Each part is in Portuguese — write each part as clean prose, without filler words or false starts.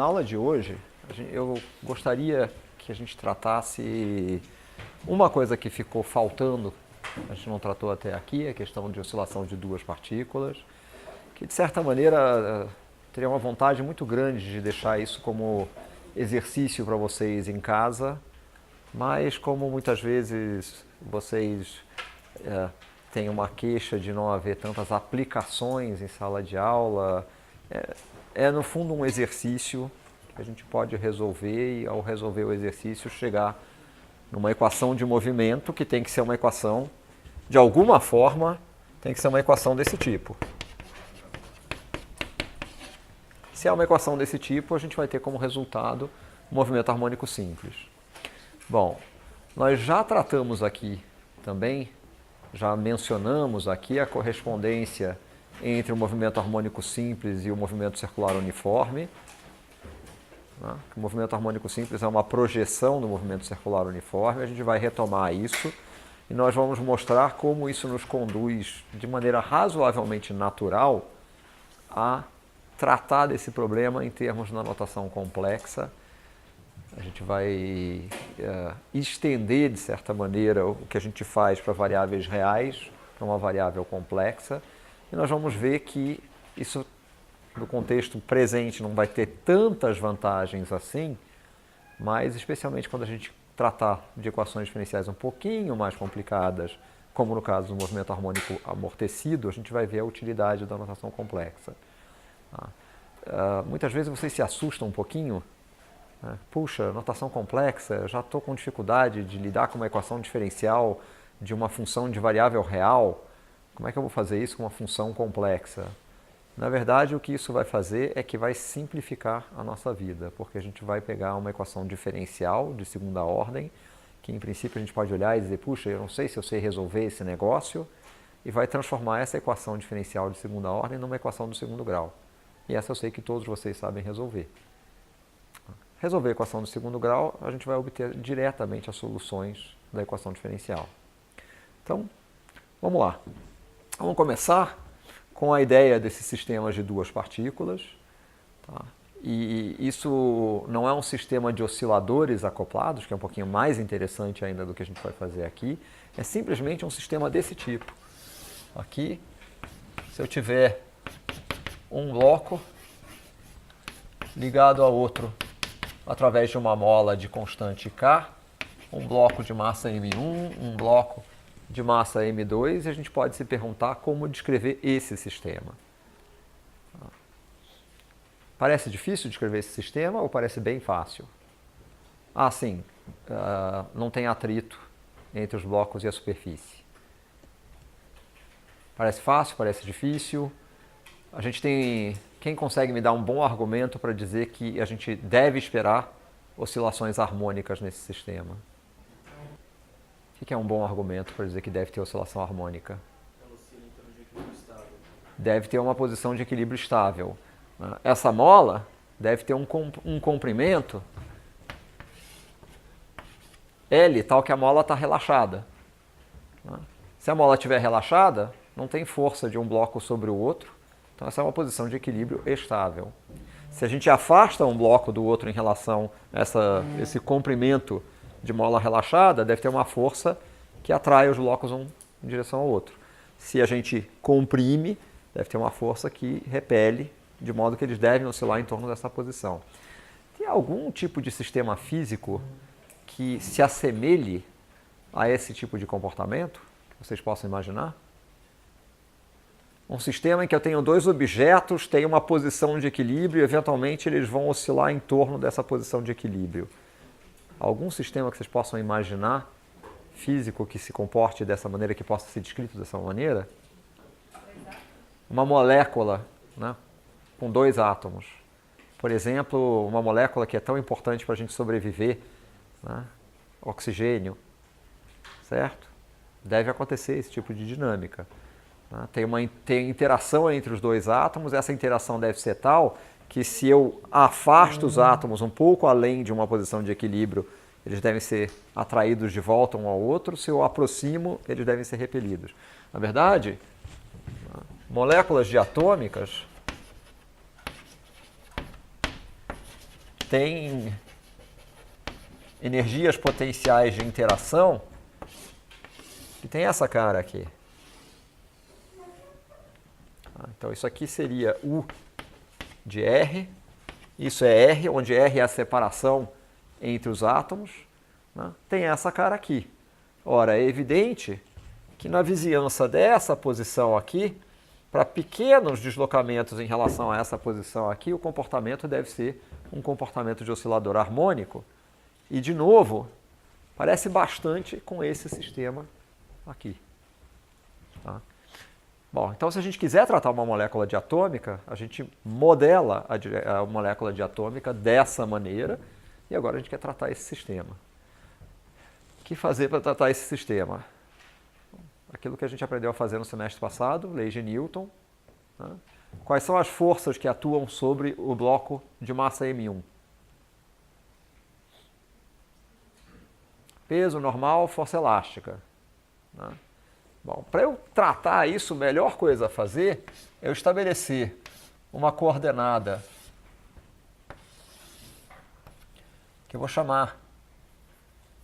Na aula de hoje, eu gostaria que a gente tratasse uma coisa que ficou faltando, a gente não tratou até aqui, a questão de oscilação de duas partículas, que de certa maneira teria uma vontade muito grande de deixar isso como exercício para vocês em casa, mas como muitas vezes vocês têm uma queixa de não haver tantas aplicações em sala de aula, é no fundo um exercício que a gente pode resolver e ao resolver o exercício chegar numa equação de movimento que tem que ser uma equação, de alguma forma, tem que ser uma equação desse tipo. Se é uma equação desse tipo, a gente vai ter como resultado um movimento harmônico simples. Bom, nós já tratamos aqui também, já mencionamos aqui a correspondência entre o movimento harmônico simples e o movimento circular uniforme. O movimento harmônico simples é uma projeção do movimento circular uniforme, a gente vai retomar isso e nós vamos mostrar como isso nos conduz de maneira razoavelmente natural a tratar desse problema em termos da notação complexa. A gente vai estender, de certa maneira, o que a gente faz para variáveis reais, para uma variável complexa, e nós vamos ver que isso, no contexto presente, não vai ter tantas vantagens assim, mas especialmente quando a gente tratar de equações diferenciais um pouquinho mais complicadas, como no caso do movimento harmônico amortecido, a gente vai ver a utilidade da notação complexa. Muitas vezes vocês se assustam um pouquinho. Puxa, notação complexa, já estou com dificuldade de lidar com uma equação diferencial de uma função de variável real. Como é que eu vou fazer isso com uma função complexa? Na verdade, o que isso vai fazer é que vai simplificar a nossa vida, porque a gente vai pegar uma equação diferencial de segunda ordem, que em princípio a gente pode olhar e dizer, puxa, eu não sei se eu sei resolver esse negócio, e vai transformar essa equação diferencial de segunda ordem numa equação do segundo grau. E essa eu sei que todos vocês sabem resolver. Resolver a equação do segundo grau, a gente vai obter diretamente as soluções da equação diferencial. Então, vamos lá. Vamos começar com a ideia desses sistemas de duas partículas. Tá? E isso não é um sistema de osciladores acoplados, que é um pouquinho mais interessante ainda do que a gente vai fazer aqui. É simplesmente um sistema desse tipo. Aqui, se eu tiver um bloco ligado a outro através de uma mola de constante K, um bloco de massa M1, um bloco de massa M2, e a gente pode se perguntar como descrever esse sistema. Parece difícil descrever esse sistema ou parece bem fácil? Sim, não tem atrito entre os blocos e a superfície. Parece fácil, parece difícil. A gente tem... Quem consegue me dar um bom argumento para dizer que a gente deve esperar oscilações harmônicas nesse sistema? O que é um bom argumento para dizer que deve ter oscilação harmônica? Ela oscila em torno de equilíbrio estável. Deve ter uma posição de equilíbrio estável. Essa mola deve ter um comprimento L, tal que a mola está relaxada. Se a mola estiver relaxada, não tem força de um bloco sobre o outro. Então, essa é uma posição de equilíbrio estável. Se a gente afasta um bloco do outro em relação a esse comprimento de mola relaxada, deve ter uma força que atrai os blocos um em direção ao outro. Se a gente comprime, deve ter uma força que repele, de modo que eles devem oscilar em torno dessa posição. Tem algum tipo de sistema físico que se assemelhe a esse tipo de comportamento, que vocês possam imaginar? Um sistema em que eu tenho dois objetos, tem uma posição de equilíbrio e eventualmente eles vão oscilar em torno dessa posição de equilíbrio. Algum sistema que vocês possam imaginar, físico, que se comporte dessa maneira, que possa ser descrito dessa maneira? Uma molécula, né, com dois átomos. Por exemplo, uma molécula que é tão importante para a gente sobreviver, né, oxigênio, certo? Deve acontecer esse tipo de dinâmica. Tem interação entre os dois átomos, essa interação deve ser tal que se eu afasto os átomos um pouco além de uma posição de equilíbrio, eles devem ser atraídos de volta um ao outro, se eu aproximo, eles devem ser repelidos. Na verdade, moléculas diatômicas tem energias potenciais de interação que tem essa cara aqui. Então isso aqui seria U de R, isso é R, onde R é a separação entre os átomos, né? Tem essa cara aqui. Ora, é evidente que na vizinhança dessa posição aqui, para pequenos deslocamentos em relação a essa posição aqui, o comportamento deve ser um comportamento de oscilador harmônico. E, de novo, parece bastante com esse sistema aqui. Tá? Bom, então se a gente quiser tratar uma molécula diatômica, a gente modela a molécula diatômica dessa maneira, e agora a gente quer tratar esse sistema. O que fazer para tratar esse sistema? Aquilo que a gente aprendeu a fazer no semestre passado, lei de Newton. Né? Quais são as forças que atuam sobre o bloco de massa M1? Peso normal, força elástica. Né? Bom, para eu tratar isso, a melhor coisa a fazer é eu estabelecer uma coordenada que eu vou chamar.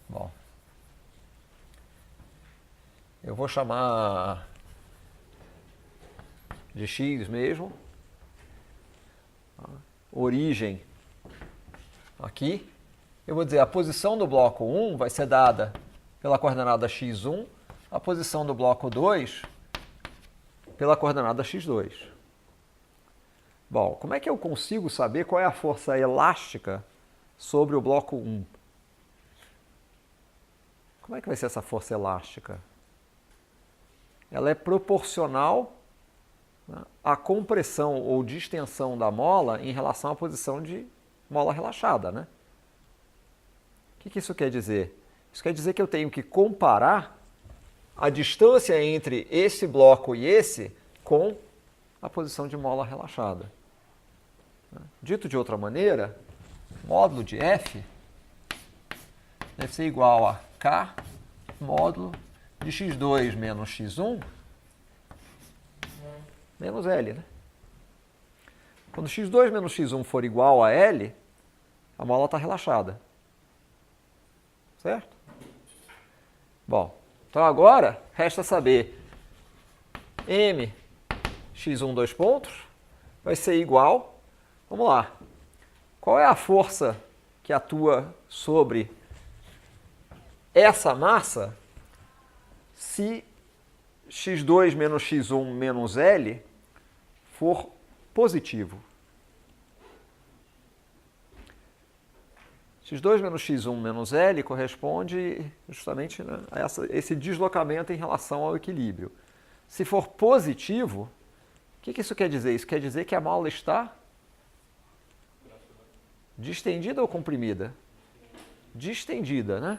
Bom, eu vou chamar de x mesmo. Origem aqui. Eu vou dizer, a posição do bloco 1 vai ser dada pela coordenada x1, a posição do bloco 2 pela coordenada x2. Bom, como é que eu consigo saber qual é a força elástica sobre o bloco 1? Como é que vai ser essa força elástica? Ela é proporcional, né, à compressão ou distensão da mola em relação à posição de mola relaxada, né? O que isso quer dizer? Isso quer dizer que eu tenho que comparar a distância entre esse bloco e esse com a posição de mola relaxada. Dito de outra maneira, módulo de F deve ser igual a K módulo de x2 menos x1 menos L. Né? Quando x2 menos x1 for igual a L, a mola está relaxada. Certo? Bom, então agora resta saber m x1 dois pontos vai ser igual, vamos lá, qual é a força que atua sobre essa massa se x2 menos x1 menos L for positivo? x2 menos x1 menos L corresponde justamente, né, a esse deslocamento em relação ao equilíbrio. Se for positivo, o que isso quer dizer? Isso quer dizer que a mola está distendida ou comprimida? Distendida, né?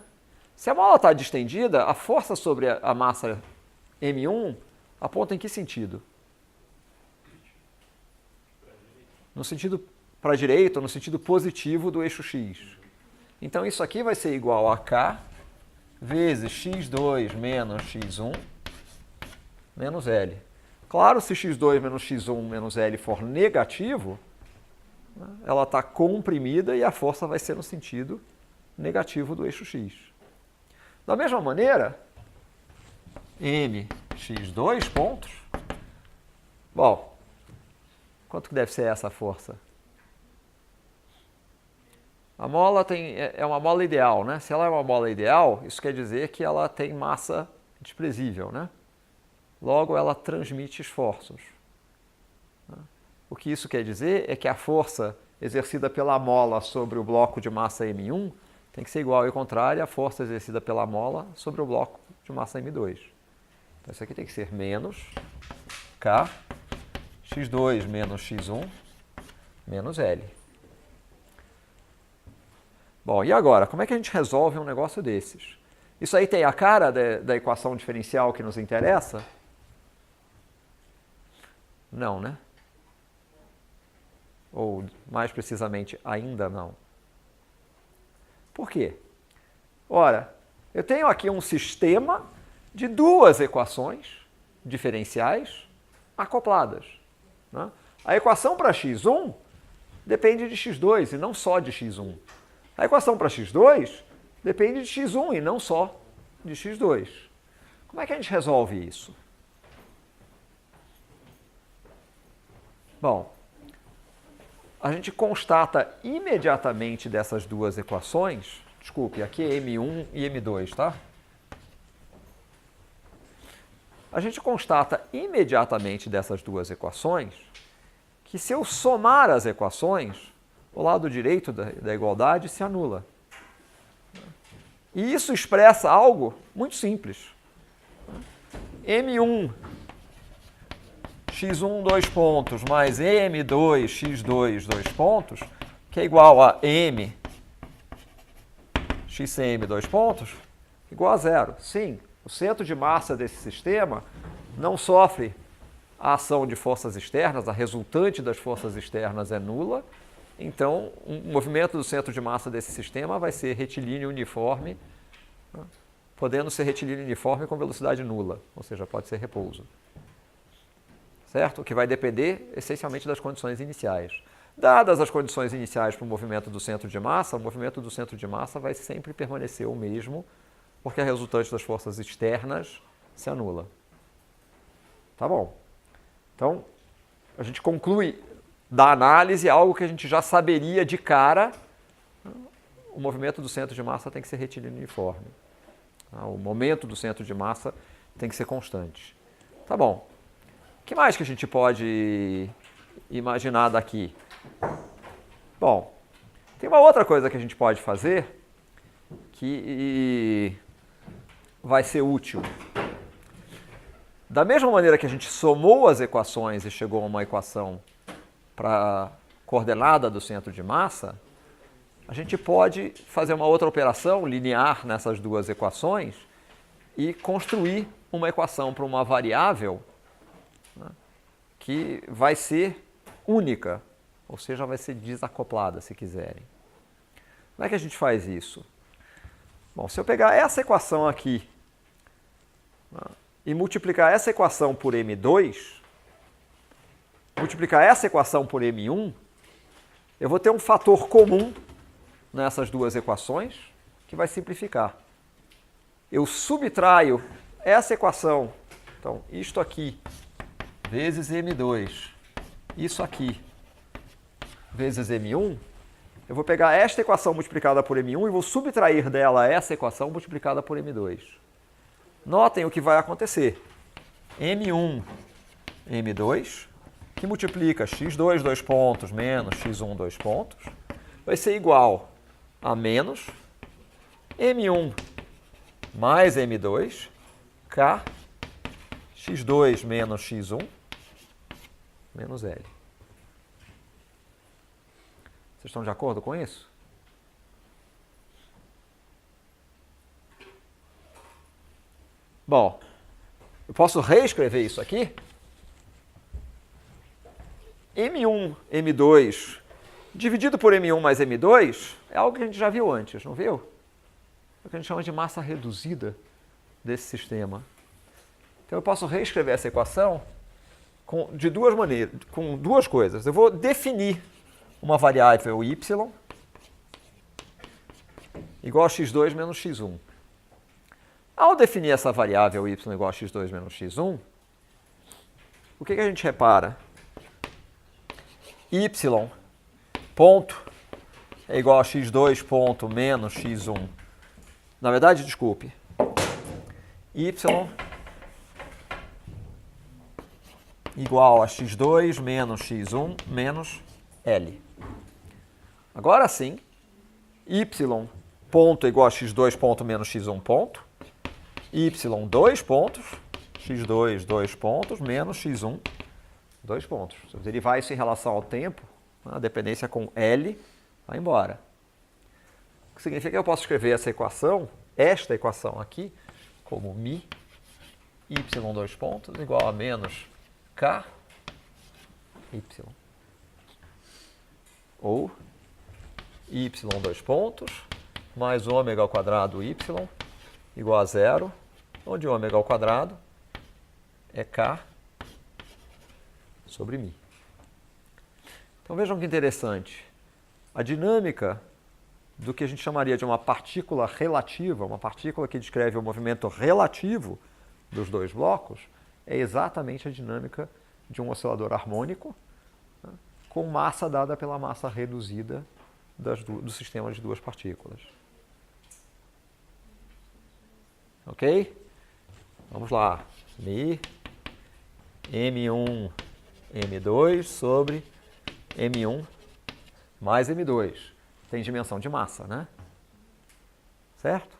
Se a mola está distendida, a força sobre a massa M1 aponta em que sentido? No sentido para a direita, ou no sentido positivo do eixo X. Então, isso aqui vai ser igual a K vezes x2 menos x1 menos L. Claro, se x2 menos x1 menos L for negativo, né, ela está comprimida e a força vai ser no sentido negativo do eixo X. Da mesma maneira, mx2 pontos. Bom, quanto que deve ser essa força? A mola é uma mola ideal, né? Se ela é uma mola ideal, isso quer dizer que ela tem massa desprezível, né? Logo, ela transmite esforços. O que isso quer dizer é que a força exercida pela mola sobre o bloco de massa M1 tem que ser igual e contrária à força exercida pela mola sobre o bloco de massa M2. Então, isso aqui tem que ser menos K, x2 menos x1 menos L. Bom, e agora? Como é que a gente resolve um negócio desses? Isso aí tem a cara da equação diferencial que nos interessa? Não, né? Ou, mais precisamente, ainda não. Por quê? Ora, eu tenho aqui um sistema de duas equações diferenciais acopladas. Né? A equação para x1 depende de x2 e não só de x1. A equação para x2 depende de x1 e não só de x2. Como é que a gente resolve isso? Bom, a gente constata imediatamente dessas duas equações, desculpe, aqui é M1 e M2, tá? A gente constata imediatamente dessas duas equações que se eu somar as equações, o lado direito da igualdade se anula. E isso expressa algo muito simples. M1 x1 2 pontos mais M2 x2 2 pontos, que é igual a M xcm 2 pontos, igual a zero. Sim, o centro de massa desse sistema não sofre a ação de forças externas, a resultante das forças externas é nula, então o movimento do centro de massa desse sistema vai ser retilíneo uniforme, podendo ser retilíneo uniforme com velocidade nula, ou seja, pode ser repouso. Certo? O que vai depender essencialmente das condições iniciais. Dadas as condições iniciais para o movimento do centro de massa, o movimento do centro de massa vai sempre permanecer o mesmo, porque a resultante das forças externas se anula. Tá bom. Então, a gente conclui da análise algo que a gente já saberia de cara. O movimento do centro de massa tem que ser retilíneo uniforme. O momento do centro de massa tem que ser constante. Tá bom. O que mais que a gente pode imaginar daqui? Bom, tem uma outra coisa que a gente pode fazer que vai ser útil. Da mesma maneira que a gente somou as equações e chegou a uma equação para a coordenada do centro de massa, a gente pode fazer uma outra operação linear nessas duas equações e construir uma equação para uma variável, né, que vai ser única, ou seja, vai ser desacoplada, se quiserem. Como é que a gente faz isso? Bom, se eu pegar essa equação aqui, né, e multiplicar essa equação por M2, multiplicar essa equação por M1, eu vou ter um fator comum nessas duas equações que vai simplificar. Eu subtraio essa equação, então isto aqui, vezes M2, isso aqui, vezes M1, eu vou pegar esta equação multiplicada por M1 e vou subtrair dela essa equação multiplicada por M2. Notem o que vai acontecer. M1, M2, que multiplica x2, 2 pontos, menos x1, 2 pontos, vai ser igual a menos M1 mais M2, K, x2 menos x1, menos L. Vocês estão de acordo com isso? Bom, eu posso reescrever isso aqui. M1, M2, dividido por M1 mais M2, é algo que a gente já viu antes, não viu? É o que a gente chama de massa reduzida desse sistema. Então eu posso reescrever essa equação de duas maneiras, com duas coisas. Eu vou definir uma variável y igual a x2 menos x1. Ao definir essa variável y igual a x2 menos x1, o que a gente repara? Y ponto é igual a x2 ponto menos x1. Na verdade, desculpe, y igual a x2 menos x1 menos L. Agora sim, y ponto igual a x2 ponto menos x1 ponto, y 2 pontos, x2 2 pontos, menos x1 2 pontos. Se eu derivar isso em relação ao tempo, a dependência com L vai embora. O que significa que eu posso escrever essa equação, esta equação aqui, como mi y 2 pontos igual a menos k y. Ou y 2 pontos mais ômega ao quadrado y igual a zero, onde ômega ao quadrado é k sobre mi. Então vejam que interessante. A dinâmica do que a gente chamaria de uma partícula relativa, uma partícula que descreve o movimento relativo dos dois blocos, é exatamente a dinâmica de um oscilador harmônico, né, com massa dada pela massa reduzida do sistema de duas partículas. Ok? Vamos lá. Mi, M1, M2 sobre M1 mais M2. Tem dimensão de massa, né? Certo?